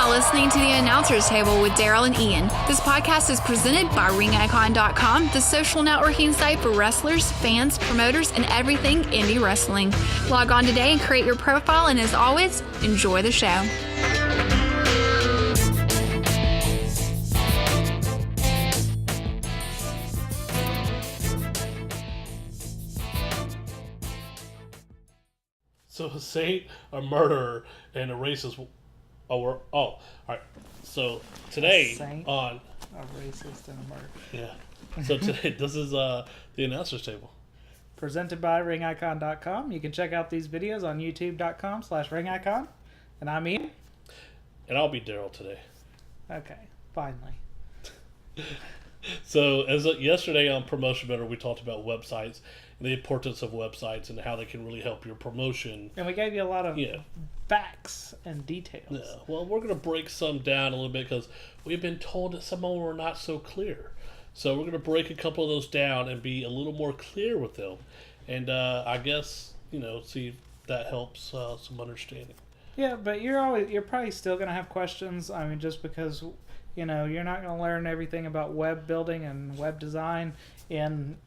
now listening to the Announcer's Table with Daryl and Ian. This podcast is presented by RingIcon.com, the social networking site for wrestlers, fans, promoters, and everything indie wrestling. Log on today and create your profile, and as always, enjoy the show. So a saint, a murderer, and a racist. All right. So today on a racist and a murderer. Yeah. So today this is the Announcer's Table, presented by RingIcon.com. You can check out these videos on YouTube.com/RingIcon. And I'm Ian. And I'll be Daryl today. Okay. Finally. So as yesterday on Promotion Better, we talked about websites and the importance of websites and how they can really help your promotion. And we gave you a lot of facts and details. Yeah. Well, we're going to break some down a little bit because we've been told that some of them were not so clear. So we're going to break a couple of those down and be a little more clear with them. And I guess, see if that helps some understanding. Yeah, but you're probably still going to have questions. I mean, just because... you're not going to learn everything about web building and web design in,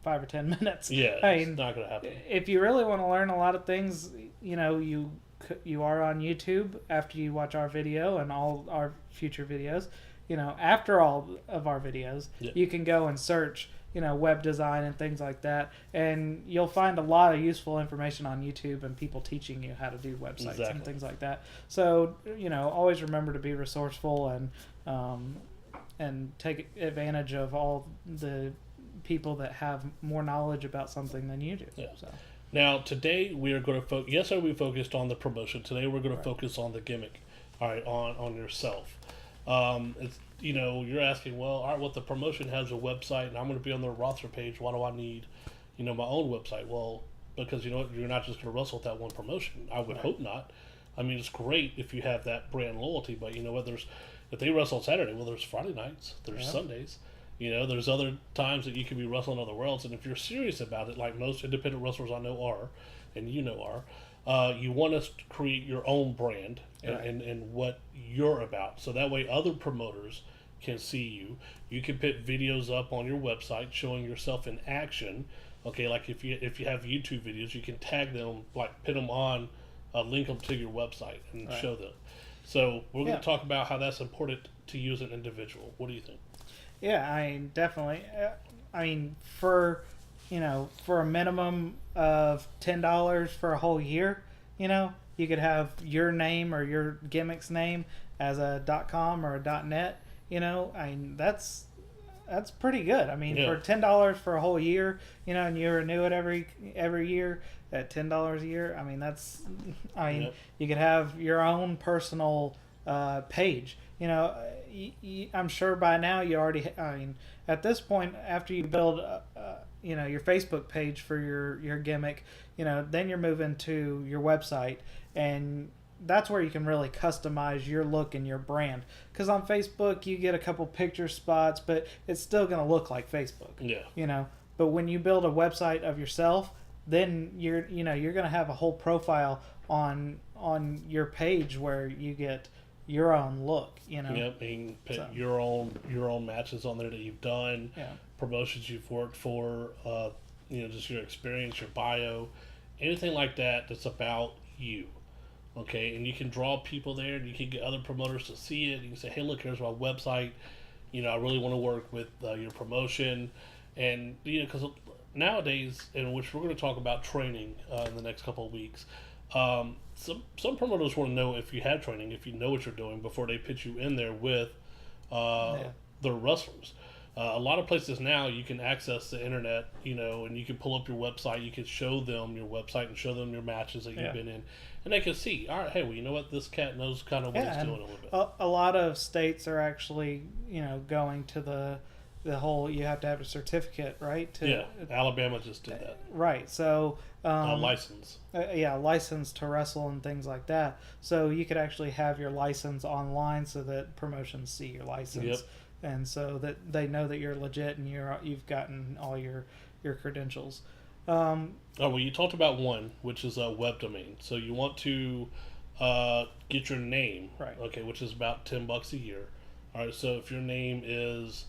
5 or 10 minutes. Yeah, it's not going to happen. If you really want to learn a lot of things, you are on YouTube after you watch our video and all our future videos. After all of our videos, you can go and search, web design and things like that. And you'll find a lot of useful information on YouTube and people teaching you how to do websites and things like that. So, always remember to be resourceful and take advantage of all the people that have more knowledge about something than you do. Yeah. So. Now, today we are going to focus. Yesterday we focused on the promotion. Today we're going to focus on the gimmick. All right, on yourself. It's you're asking, well, all right, what the promotion has a website, and I'm going to be on their roster page. Why do I need, my own website? Well, because you're not just going to wrestle with that one promotion. I would hope not. I mean, it's great if you have that brand loyalty, but if they wrestle on Saturday, well, there's Friday nights, there's Sundays. There's other times that you could be wrestling other worlds, and if you're serious about it, like most independent wrestlers I know are, and are, you want to create your own brand and what you're about, so that way other promoters can see you. You can put videos up on your website showing yourself in action. Okay, like if you have YouTube videos, you can tag them, like put them on, link them to your website and show them. So we're going to talk about how that's important to you as an individual. What do you think? Yeah, I mean, definitely. For a minimum of $10 for a whole year, you could have your name or your gimmick's name as a .com or a .net. That's pretty good. I mean, for $10 for a whole year, and you renew it every year at $10 a year. I mean, you could have your own personal page. I'm sure by now you already. At this point, after you build, your Facebook page for your gimmick, then you're moving to your website, and that's where you can really customize your look and your brand. Because on Facebook, you get a couple picture spots, but it's still going to look like Facebook. Yeah. But when you build a website of yourself, then you're going to have a whole profile on your page where you get your own look. Yep. You can put your own matches on there that you've done. Yeah. Promotions you've worked for. Just your experience, your bio, anything like that that's about you. Okay, and you can draw people there, and you can get other promoters to see it. You can say, hey, look, here's my website. I really want to work with your promotion. And, because nowadays, in which we're going to talk about training in the next couple of weeks, some promoters want to know if you have training, if you know what you're doing, before they put you in there with their wrestlers. A lot of places now you can access the internet, and you can pull up your website. You can show them your website and show them your matches that you've been in. And they can see, all right, hey, well, you know what? This cat knows kind of what he's doing a little bit. A lot of states are actually, going to the whole, you have to have a certificate, right? Alabama just did that. Right, so... license. License to wrestle and things like that. So you could actually have your license online so that promotions see your license. Yep. And so that they know that you're legit and you've gotten all your credentials. Well, you talked about one, which is a web domain. So you want to get your name, Right. okay, which is about $10 a year. All right, so if your name is,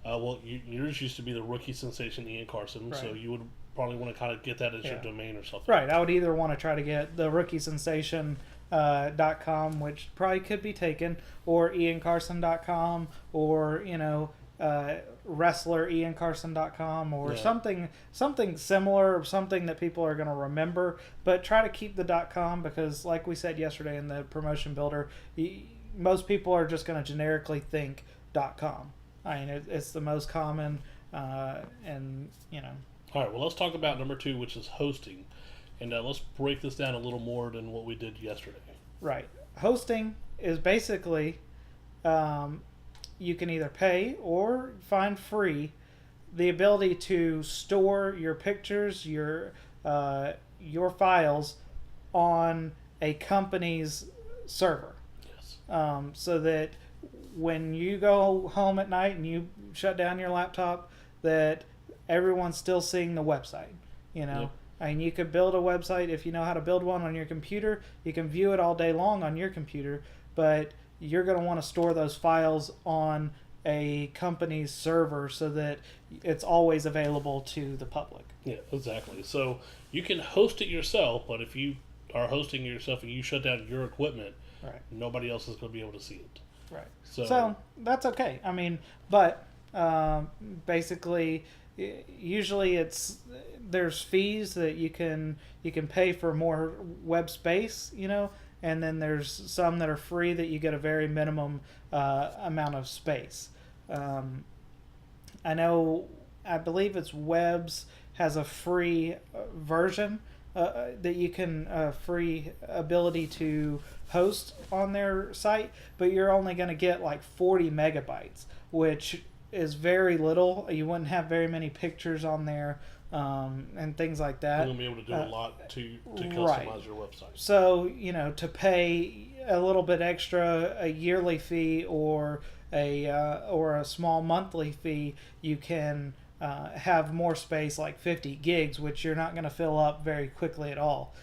yours used to be the rookie sensation Ian Carson, so Right. you would probably want to kind of get that as your Yeah. domain or something. Right. I would either want to try to get the rookie sensation .com, which probably could be taken, or iancarson.com, or wrestler iancarson.com, or something similar, something that people are going to remember. But try to keep the .com, because like we said yesterday in the promotion builder, most people are just going to generically think .com. I mean, it's the most common, and All right, well, let's talk about number 2, which is hosting. And let's break this down a little more than what we did yesterday. Right. Hosting is basically, you can either pay or find free the ability to store your pictures, your files on a company's server. Yes. So that when you go home at night and you shut down your laptop, that everyone's still seeing the website. Yep. I mean, you could build a website if you know how to build one on your computer. You can view it all day long on your computer, but you're going to want to store those files on a company's server so that it's always available to the public. Yeah, exactly. So you can host it yourself, but if you are hosting it yourself and you shut down your equipment, Right. nobody else is going to be able to see it. Right. So, So that's okay. I mean, but basically, usually there's fees that you can pay for more web space, and then there's some that are free that you get a very minimum amount of space. I believe it's Webs has a free version that you can free ability to host on their site, but you're only going to get like 40 megabytes, which is very little. You wouldn't have very many pictures on there and things like that. You're going to be able to do a lot to customize right. your website. So, to pay a little bit extra, a yearly fee or a small monthly fee, you can have more space, like 50 gigs, which you're not going to fill up very quickly at all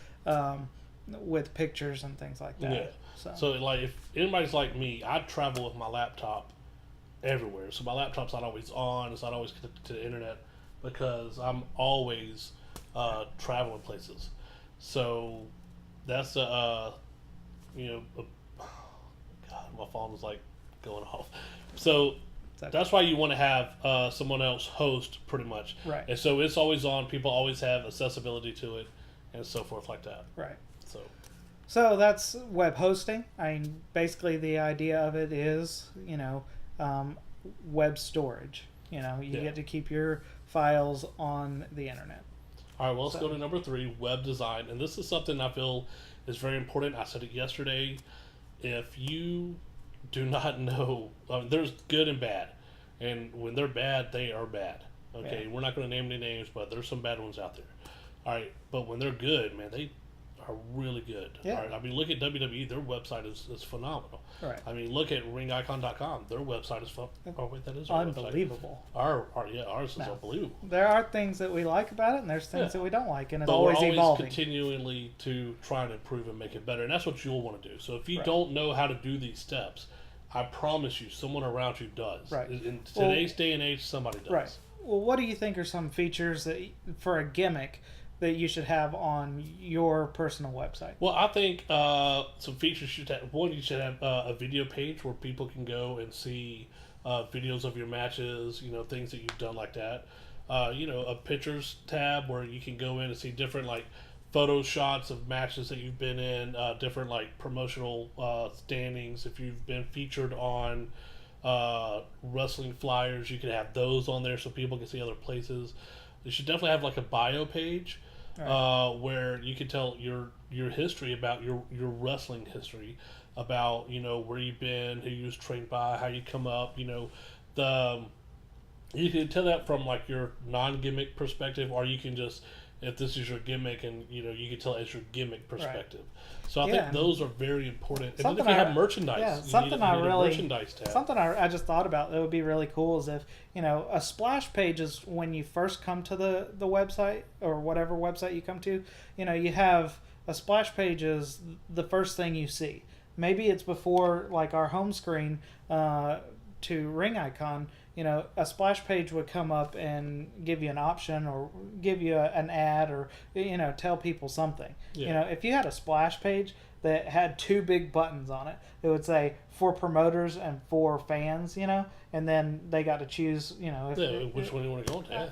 with pictures and things like that. Yeah. So like, if anybody's like me, I travel with my laptop everywhere. So my laptop's not always on. It's not always connected to the internet because I'm always traveling places. So that's God, my phone was like going off. So that's why you want to have someone else host, pretty much. Right. And so it's always on. People always have accessibility to it, and so forth like that. Right. So that's web hosting. I mean, basically the idea of it is, web storage. You get to keep your files on the internet. All right, well, let's go to number 3, web design. And this is something I feel is very important. I said it yesterday. If you do not know, there's good and bad. And when they're bad, they are bad. Okay, We're not going to name any names, but there's some bad ones out there. All right, but when they're good, man, they are really good. Yeah. All right, I mean, look at WWE. Their website is phenomenal. Right. I mean, look at ringicon.com. Their website is oh wait, that is our unbelievable. Website. Ours is unbelievable. There are things that we like about it, and there's things that we don't like, and it's but always we're always evolving. Continually to try and improve and make it better, and that's what you'll want to do. So if you don't know how to do these steps, I promise you, someone around you does. Right. In today's day and age, somebody does. Right. Well, what do you think are some features that for a gimmick that you should have on your personal website? Well, I think some features you should have. One, you should have a video page where people can go and see videos of your matches, things that you've done like that. A pictures tab where you can go in and see different photo shots of matches that you've been in, different promotional standings. If you've been featured on wrestling flyers, you can have those on there so people can see other places. You should definitely have a bio page where you can tell your history about your wrestling history, about where you've been, who you was trained by, how you come up. You can tell that from your non-gimmick perspective, or you can just, if this is your gimmick, and you can tell it as your gimmick perspective. Right. So I think those are very important. And then if you have merchandise, you need a merchandise tab. Something I just thought about that would be really cool is if a splash page is when you first come to the website or whatever website you come to. You have a splash page is the first thing you see. Maybe it's before like our home screen to Ring Icon. A splash page would come up and give you an option or give you an ad or tell people something. Yeah. If you had a splash page that had two big buttons on it, it would say for promoters and for fans, and then they got to choose, which one you want to go into.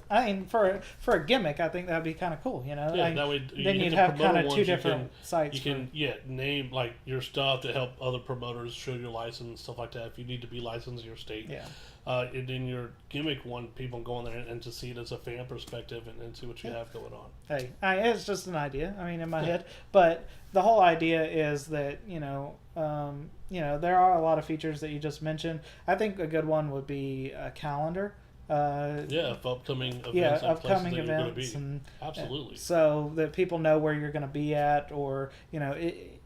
I mean, for a gimmick, I think that'd be kind of cool, that way then you'd have kind of two different sites. You can name like your stuff to help other promoters show your license and stuff like that if you need to be licensed in your state. Yeah. And then your gimmick one, people go in there and to see it as a fan perspective and see what you have going on. Hey, it's just an idea. I mean, in my head, but the whole idea is that there are a lot of features that you just mentioned. I think a good one would be a calendar. Of upcoming events. Upcoming events, absolutely. So that people know where you're going to be at, or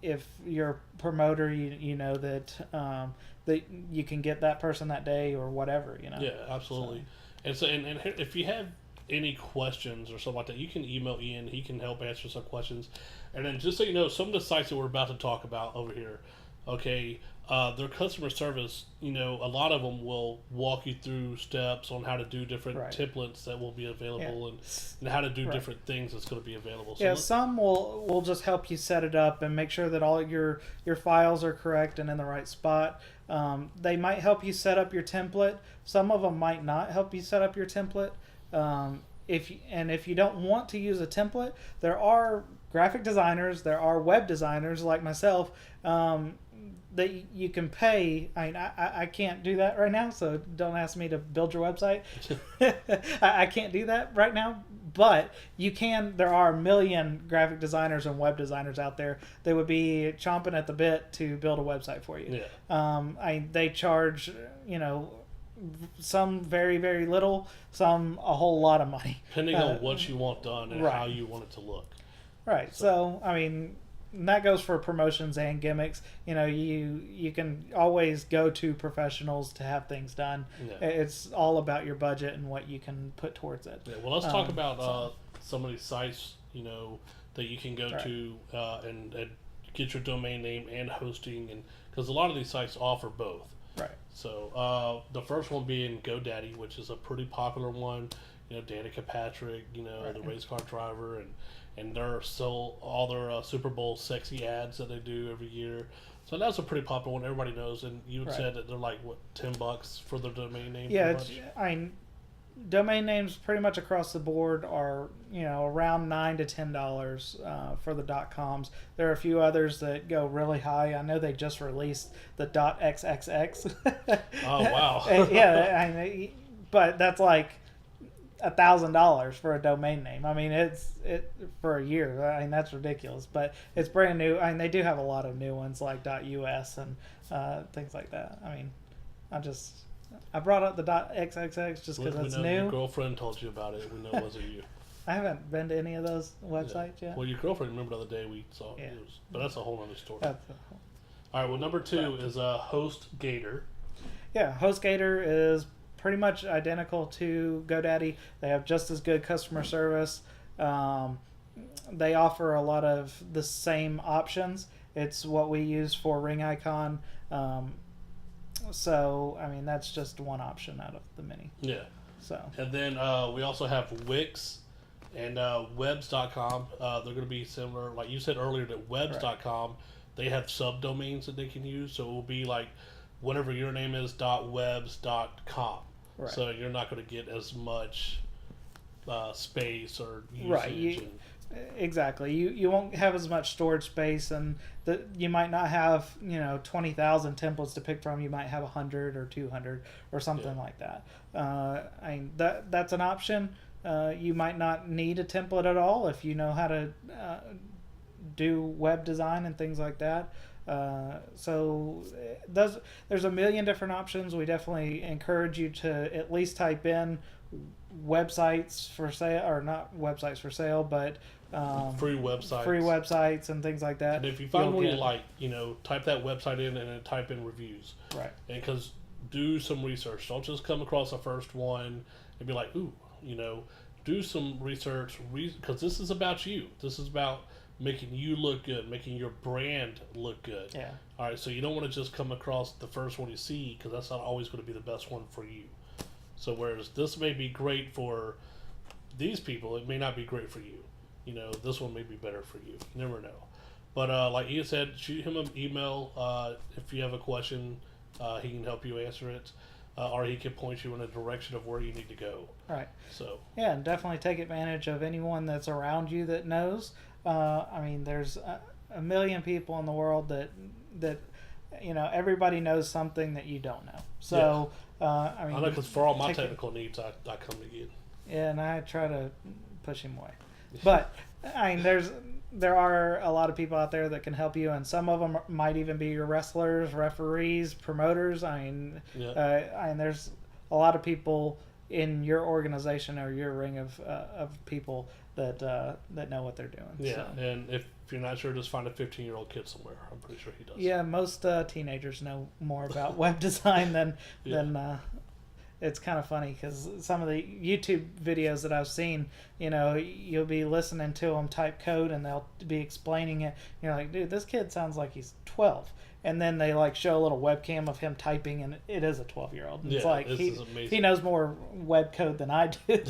if you're a promoter, you know that that you can get that person that day or whatever. Yeah, absolutely. So. And if you have any questions or something like that, you can email Ian. He can help answer some questions. And then just so you know, some of the sites that we're about to talk about over here, okay, their customer service, a lot of them will walk you through steps on how to do different templates that will be available and how to do different things that's going to be available. So some will just help you set it up and make sure that all your files are correct and in the right spot. They might help you set up your template. Some of them might not help you set up your template. If you don't want to use a template, there are graphic designers, there are web designers like myself that you can pay. I can't do that right now, so don't ask me to build your website. I can't do that right now, but you can. There are a million graphic designers and web designers out there that would be chomping at the bit to build a website for you. Yeah. They charge, some very, very little, some a whole lot of money. Depending on what you want done and how you want it to look. Right. So and that goes for promotions and gimmicks. You can always go to professionals to have things done. Yeah. It's all about your budget and what you can put towards it. Yeah. Well, let's talk about some of these sites, that you can go to and get your domain name and hosting, and because a lot of these sites offer both. Right. So the first one being GoDaddy, which is a pretty popular one. Danica Patrick, the race car driver, and they're still all their Super Bowl sexy ads that they do every year. So that's a pretty popular one. Everybody knows, and you had said that they're like $10 for their domain name. Yeah, domain names pretty much across the board are around $9 to $10 for the .coms. There are a few others that go really high. I know they just released the .xxx. Oh wow! But that's like $1,000 for a domain name. It's for a year. That's ridiculous, but it's brand new. They do have a lot of new ones like .us and things like that. I brought up the .xxx just because it's new. Your girlfriend told you about it. We know it wasn't you. I haven't been to any of those websites yet. Well, your girlfriend, remember the other day we saw it. But that's a whole other story. All right. Well, number 2 is HostGator. Yeah, HostGator is pretty much identical to GoDaddy. They have just as good customer service. They offer a lot of the same options. It's what we use for Ring Icon. So, that's just one option out of the many. Yeah. So. And then we also have Wix and webs.com. They're going to be similar. Like you said earlier, that webs.com, they have subdomains that they can use. So it will be like whatever your name is, .webs.com. Right. So you're not going to get as much space or usage. Right. Exactly. You won't have as much storage space, and you might not have 20,000 templates to pick from. You might have 100 or 200 or something like that. That's an option. You might not need a template at all if you know how to do web design and things like that. So there's a million different options. We definitely encourage you to at least type in websites for sale, or not websites for sale, but free websites and things like that. And if you find one you like, type that website in and then type in reviews. Right. And because do some research. Don't just come across the first one and be like, ooh, do some research, because this is about you. This is about making you look good, making your brand look good. Yeah. All right, so you don't want to just come across the first one you see, because that's not always going to be the best one for you. So whereas this may be great for these people, it may not be great for you. You know, this one may be better for you. You never know. But like Ian said, shoot him an email if you have a question. He can help you answer it, or he can point you in a direction of where you need to go. Right. So yeah, and definitely take advantage of anyone that's around you that knows. I mean, there's a million people in the world that you know, everybody knows something that you don't know. So I mean, I know, because for all my technical needs, I come to you. Yeah, and I try to push him away. But I mean, there are a lot of people out there that can help you, and some of them might even be your wrestlers, referees, promoters. I mean, there's a lot of people in your organization or your ring of people that know what they're doing. Yeah, so. And if you're not sure, just find a 15-year-old kid somewhere. I'm pretty sure he does. Yeah, most teenagers know more about web design than it's kind of funny, because some of the YouTube videos that I've seen, you know, you'll be listening to them type code and they'll be explaining it. You're like, dude, this kid sounds like he's 12. And then they like show a little webcam of him typing, and it is a 12-year-old. It's like he knows more web code than I do.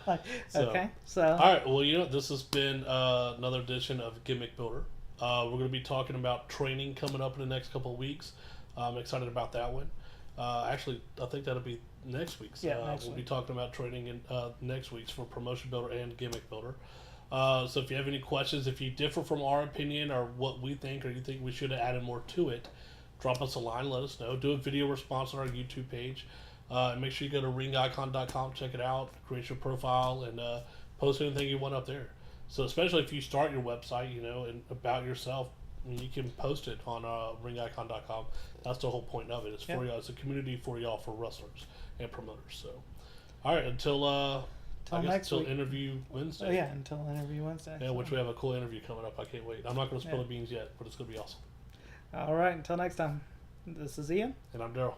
Like, okay, so all right. Well, you know, this has been another edition of Gimmick Builder. We're going to be talking about training coming up in the next couple of weeks. I'm excited about that one. Actually, I think that'll be next week's. We'll be talking about training in next week's for Promotion Builder and Gimmick Builder. So if you have any questions, if you differ from our opinion or what we think, or you think we should have added more to it, drop us a line, let us know. Do a video response on our YouTube page. And make sure you go to ringicon.com, check it out, create your profile, and post anything you want up there. So especially if you start your website, you know, and about yourself, I mean, you can post it on ringicon.com. That's the whole point of it. It's for y'all. It's a community for y'all, for wrestlers and promoters. So, all right, until interview Wednesday. Oh, yeah, until interview Wednesday. Yeah, which we have a cool interview coming up. I can't wait. I'm not going to spill the beans yet, but it's going to be awesome. All right, until next time. This is Ian. And I'm Daryl.